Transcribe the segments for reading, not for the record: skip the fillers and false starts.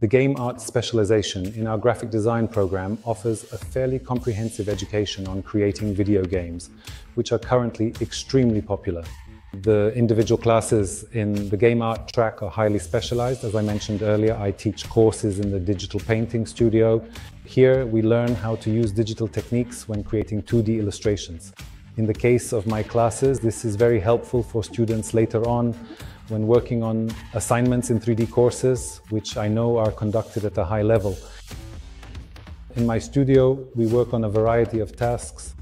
The Game Art specialization in our graphic design program offers a fairly comprehensive education on creating video games, which are currently extremely popular. The individual classes in the Game Art track are highly specialized. As I mentioned earlier, I teach courses in the digital painting studio. Here we learn how to use digital techniques when creating 2D illustrations. In the case of my classes, this is very helpful for students later on when working on assignments in 3D courses, which I know are conducted at a high level. In my studio, we work on a variety of tasks.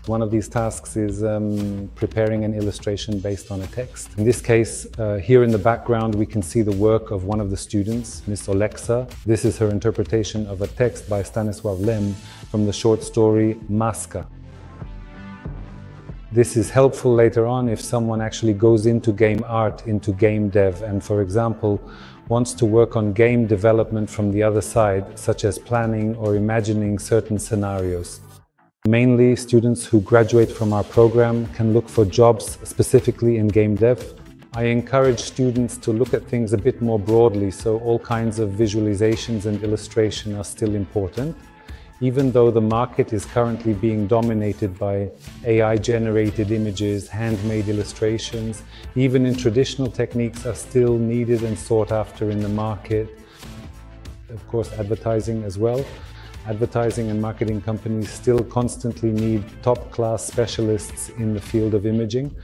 One of these tasks is preparing an illustration based on a text. In this case, here in the background, we can see the work of one of the students, Miss Olexa. This is her interpretation of a text by Stanisław Lem from the short story Maska. This is helpful later on if someone actually goes into game art, into game dev, and for example, wants to work on game development from the other side, such as planning or imagining certain scenarios. Mainly, students who graduate from our program can look for jobs specifically in game dev. I encourage students to look at things a bit more broadly, so all kinds of visualizations and illustration are still important. Even though the market is currently being dominated by AI-generated images, handmade illustrations, even in traditional techniques are still needed and sought after in the market. Of course, advertising as well. Advertising and marketing companies still constantly need top-class specialists in the field of imaging.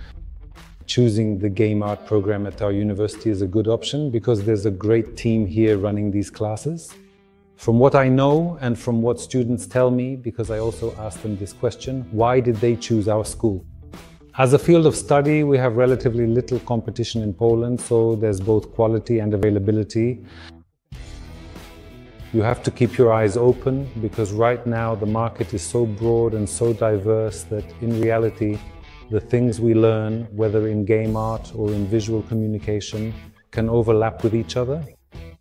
Choosing the Game Art program at our university is a good option because there's a great team here running these classes. From what I know and from what students tell me, because I also ask them this question, why did they choose our school? As a field of study, we have relatively little competition in Poland, so there's both quality and availability. You have to keep your eyes open because right now the market is so broad and so diverse that in reality, the things we learn, whether in game art or in visual communication, can overlap with each other.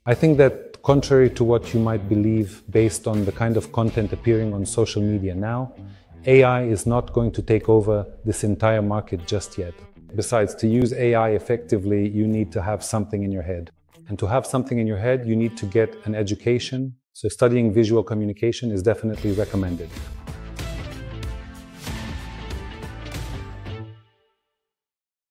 I think that contrary to what you might believe based on the kind of content appearing on social media now, AI is not going to take over this entire market just yet. Besides, to use AI effectively, you need to have something in your head. And to have something in your head, you need to get an education. So studying visual communication is definitely recommended.